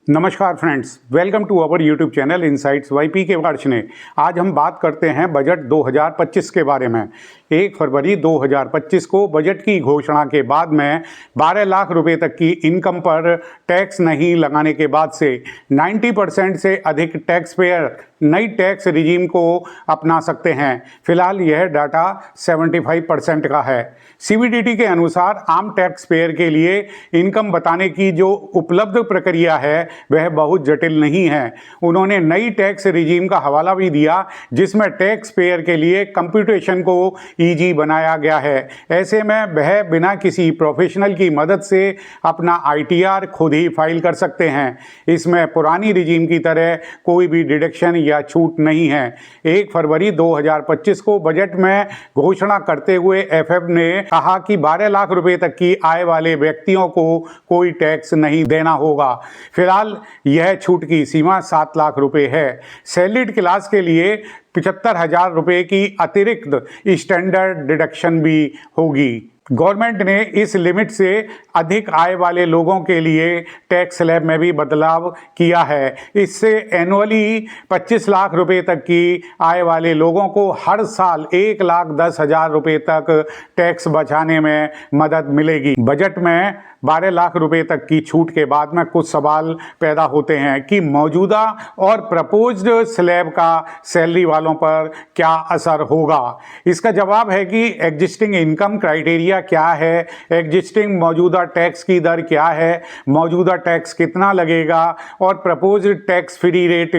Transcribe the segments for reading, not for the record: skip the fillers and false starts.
नमस्कार friends, welcome to our YouTube channel insights YP के वार्षने। आज हम बात करते हैं बजट 2025 के बारे में। 1 फरवरी 2025 को बजट की घोषणा के बाद में 12 लाख रुपए तक की इनकम पर टैक्स नहीं लगाने के बाद से 90% से अधिक टैक्स पेयर नई टैक्स रिजीम को अपना सकते हैं। फिलहाल यह डाटा 75% का है। सीबीडीटी के अनुसार आम टैक्स पेयर के लिए इनकम बताने की जो उपलब्ध प्रक्रिया है वह बहुत जटिल नहीं है। उन्होंने नई टैक्स रिजीम का हवाला भी दिया जिसमें टैक्स पेयर के लिए कंप्यूटेशन को इजी बनाया गया है। ऐसे में वह बिना किसी प्रोफेशनल की मदद से अपना आईटीआर खुद ही फाइल कर सकते हैं। इसमें पुरानी रिजीम की तरह कोई भी डिडक्शन या छूट नहीं है। 1 फरवरी 2025 को बजट में घोषणा करते हुए एफएफ ने कहा कि 12 लाख रुपए तक की आय वाले व्यक्तियों को कोई टैक्स नहीं देना होगा। फिलहाल यह छूट की सीमा 7 लाख रुपए है। सैलरीड क्लास के लिए 75,000 रुपए की अतिरिक्त स्टैंडर्ड डिडक्शन भी होगी। गवर्नमेंट ने इस लिमिट से अधिक आय वाले लोगों के लिए टैक्स स्लैब में भी बदलाव किया है। इससे एनुअली 25 लाख रुपए तक की आय वाले लोगों को हर साल 1,10,000 रुपए तक टैक्स बचाने में मदद मिलेगी। बजट में 12 लाख रुपए तक की छूट के बाद में कुछ सवाल पैदा होते हैं कि मौजूदा और प्रपोज्ड स्लैब का सैलरी वालों पर क्या असर होगा। इसका जवाब है कि एग्जिस्टिंग इनकम क्राइटेरिया क्या है, एग्जिस्टिंग मौजूदा टैक्स की दर क्या है, मौजूदा टैक्स कितना लगेगा और प्रपोज्ड टैक्स फ्री रेट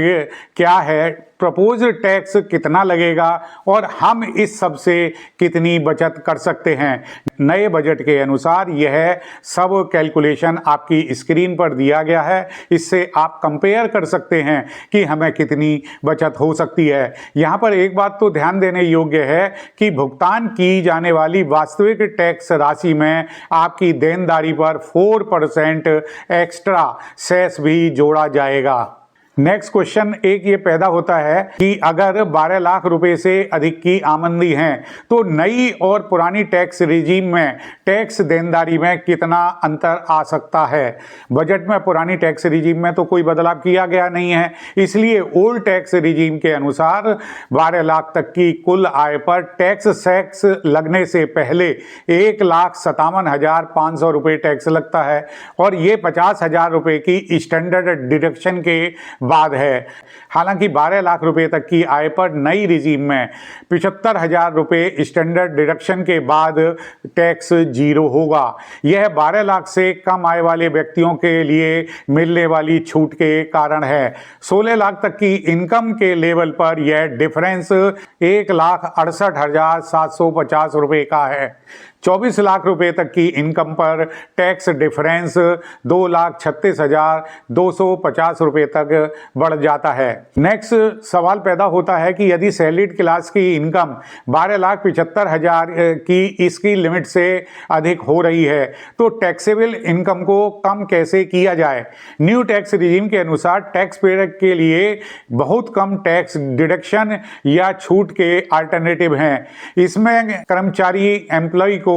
क्या है, प्रपोज्ड टैक्स कितना लगेगा और हम इस सब से कितनी बचत कर सकते हैं। नए बजट के अनुसार यह सब कैलकुलेशन आपकी स्क्रीन पर दिया गया है। इससे आप कंपेयर कर सकते हैं कि हमें कितनी बचत हो सकती है। यहाँ पर एक बात तो ध्यान देने योग्य है कि भुगतान की जाने वाली वास्तविक टैक्स राशि में आपकी देनदारी पर 4% एक्स्ट्रा सेस भी जोड़ा जाएगा। नेक्स्ट क्वेश्चन एक ये पैदा होता है कि अगर 12 लाख रुपए से अधिक की आमदनी है तो नई और पुरानी टैक्स रिजीम में टैक्स देनदारी में कितना अंतर आ सकता है। बजट में पुरानी टैक्स रिजीम में तो कोई बदलाव किया गया नहीं है, इसलिए ओल्ड टैक्स रिजीम के अनुसार 12 लाख तक की कुल आय पर टैक्स लगने से पहले 1,57,500 रुपये टैक्स लगता है और ये 50,000 रुपये की स्टैंडर्ड डिडक्शन के बाद है। हालांकि 12 लाख रुपए तक की आय पर नई रिजीम में 75,000 रुपये स्टैंडर्ड डिडक्शन के बाद टैक्स जीरो होगा। यह 12 लाख से कम आय वाले व्यक्तियों के लिए मिलने वाली छूट के कारण है। 16 लाख तक की इनकम के लेवल पर यह डिफरेंस 1,68,750 रुपये का है। 24 लाख रुपए तक की इनकम पर टैक्स डिफरेंस 2,36,250 रुपये तक बढ़ जाता है। नेक्स्ट सवाल पैदा होता है कि यदि सैलरीड क्लास की इनकम 12,75,000 की इसकी लिमिट से अधिक हो रही है तो टैक्सेबल इनकम को कम कैसे किया जाए। न्यू टैक्स रिजीम के अनुसार टैक्स पेयर के लिए बहुत कम टैक्स डिडक्शन या छूट के अल्टरनेटिव हैं। इसमें कर्मचारी एम्प्लॉय को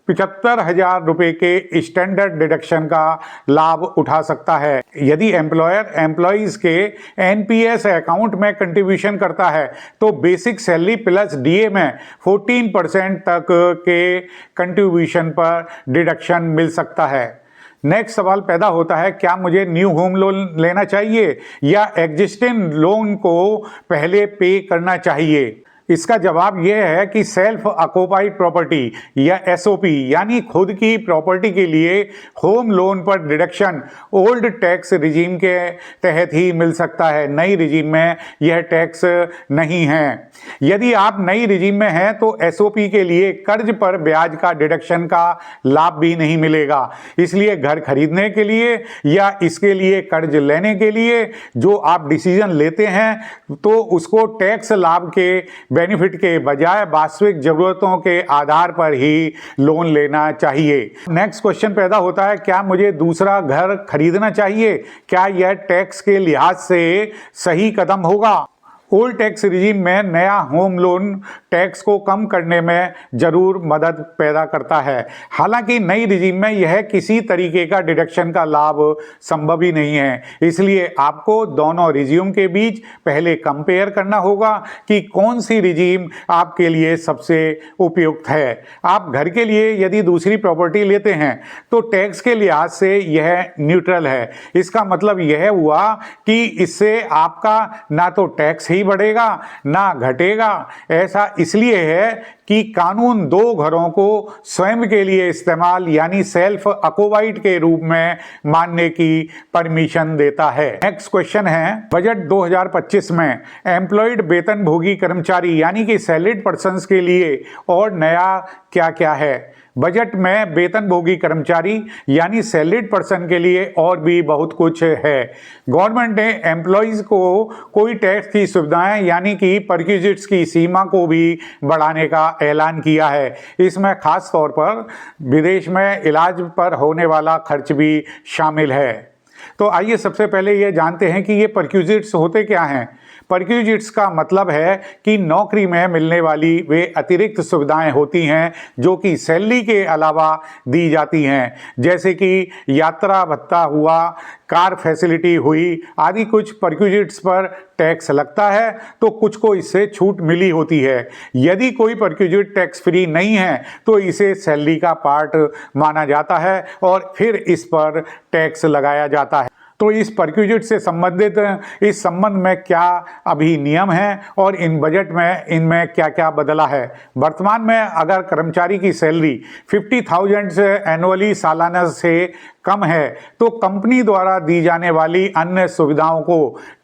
75,000 रुपए के स्टैंडर्ड डिडक्शन का लाभ उठा सकता है। यदि एम्प्लॉयर एम्प्लॉइज के एनपीएस अकाउंट में कंट्रीब्यूशन करता है तो बेसिक सैलरी प्लस डीए में 14% तक के कंट्रीब्यूशन पर डिडक्शन मिल सकता है। नेक्स्ट सवाल पैदा होता है, क्या मुझे न्यू होम लोन लेना चाहिए या एग्जिस्टिंग लोन को पहले पे करना चाहिए। इसका जवाब यह है कि सेल्फ ऑक्युपाइड प्रॉपर्टी या एसओपी यानी खुद की प्रॉपर्टी के लिए होम लोन पर डिडक्शन ओल्ड टैक्स रिजीम के तहत ही मिल सकता है। नई रिजीम में यह टैक्स नहीं है। यदि आप नई रिजीम में हैं तो एसओपी के लिए कर्ज पर ब्याज का डिडक्शन का लाभ भी नहीं मिलेगा। इसलिए घर खरीदने के लिए या इसके लिए कर्ज लेने के लिए जो आप डिसीजन लेते हैं तो उसको टैक्स लाभ के बेनिफिट के बजाय वास्तविक जरूरतों के आधार पर ही लोन लेना चाहिए। नेक्स्ट क्वेश्चन पैदा होता है, क्या मुझे दूसरा घर खरीदना चाहिए? क्या यह टैक्स के लिहाज से सही कदम होगा? ओल्ड टैक्स रिजीम में नया होम लोन टैक्स को कम करने में जरूर मदद पैदा करता है। हालांकि नई रिजीम में यह किसी तरीके का डिडक्शन का लाभ संभव ही नहीं है। इसलिए आपको दोनों रिजीम के बीच पहले कंपेयर करना होगा कि कौन सी रिजीम आपके लिए सबसे उपयुक्त है। आप घर के लिए यदि दूसरी प्रॉपर्टी लेते हैं तो टैक्स के लिहाज से यह न्यूट्रल है। इसका मतलब यह हुआ कि इससे आपका ना तो टैक्स ही बढ़ेगा ना घटेगा। ऐसा इसलिए है कि कानून दो घरों को स्वयं के लिए इस्तेमाल यानी सेल्फ अकोवाइड के रूप में मानने की परमिशन देता है। नेक्स्ट क्वेश्चन है, बजट 2025 में एम्प्लॉयड वेतनभोगी कर्मचारी यानी कि सैलरीड पर्सन्स के लिए और नया क्या क्या है। बजट में वेतनभोगी कर्मचारी यानी सैलरीड पर्सन के लिए और भी बहुत कुछ है। गवर्नमेंट ने एम्प्लॉयज को कोई टैक्स की सुविधाएं यानी कि परक्विजिट्स की सीमा को भी बढ़ाने का ऐलान किया है। इसमें खास तौर पर विदेश में इलाज पर होने वाला खर्च भी शामिल है। तो आइए सबसे पहले ये जानते हैं कि ये परक्विजिट्स होते क्या हैं। परक्विजिट्स का मतलब है कि नौकरी में मिलने वाली वे अतिरिक्त सुविधाएं होती हैं जो कि सैलरी के अलावा दी जाती हैं, जैसे कि यात्रा भत्ता हुआ, कार फैसिलिटी हुई आदि। कुछ परक्विजिट्स पर टैक्स लगता है तो कुछ को इससे छूट मिली होती है। यदि कोई परक्विजिट टैक्स फ्री नहीं है तो इसे सैलरी का पार्ट माना जाता है और फिर इस पर टैक्स लगाया जाता है। तो इस परक्विजिट से संबंधित इस संबंध में क्या अभी नियम हैं और इन बजट में इनमें क्या क्या बदला है। वर्तमान में अगर कर्मचारी की सैलरी 50,000 एनुअली सालाना से कम है तो कंपनी द्वारा दी जाने वाली अन्य सुविधाओं को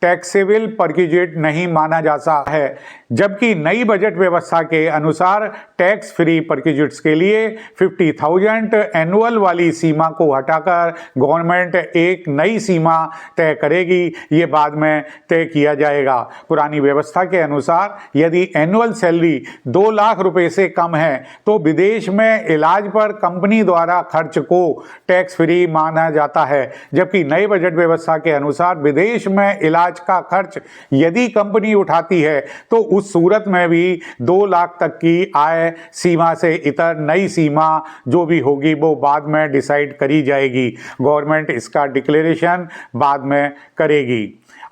टैक्सेबल परक्विजिट नहीं माना जाता है, जबकि नई बजट व्यवस्था के अनुसार टैक्स फ्री परक्विजिट्स के लिए 50,000 एनुअल वाली सीमा को हटाकर गवर्नमेंट एक नई सीमा तय करेगी। ये बाद में तय किया जाएगा। पुरानी व्यवस्था के अनुसार यदि एनुअल सैलरी 2 लाख रुपए से कम है तो विदेश में इलाज पर कंपनी द्वारा खर्च को टैक्स फ्री माना जाता है, जबकि नई बजट व्यवस्था के अनुसार विदेश में इलाज का खर्च यदि कंपनी उठाती है तो उस सूरत में भी 2 लाख तक की आय सीमा से इतर नई सीमा जो भी होगी वो बाद में डिसाइड करी जाएगी। गवर्नमेंट इसका डिक्लेरेशन बाद में करेगी।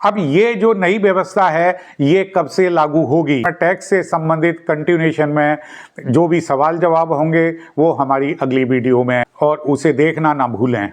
अब ये जो नई व्यवस्था है ये कब से लागू होगी। टैक्स से संबंधित कंटिन्यूएशन में जो भी सवाल जवाब होंगे वो हमारी अगली वीडियो में, और उसे देखना ना भूलें।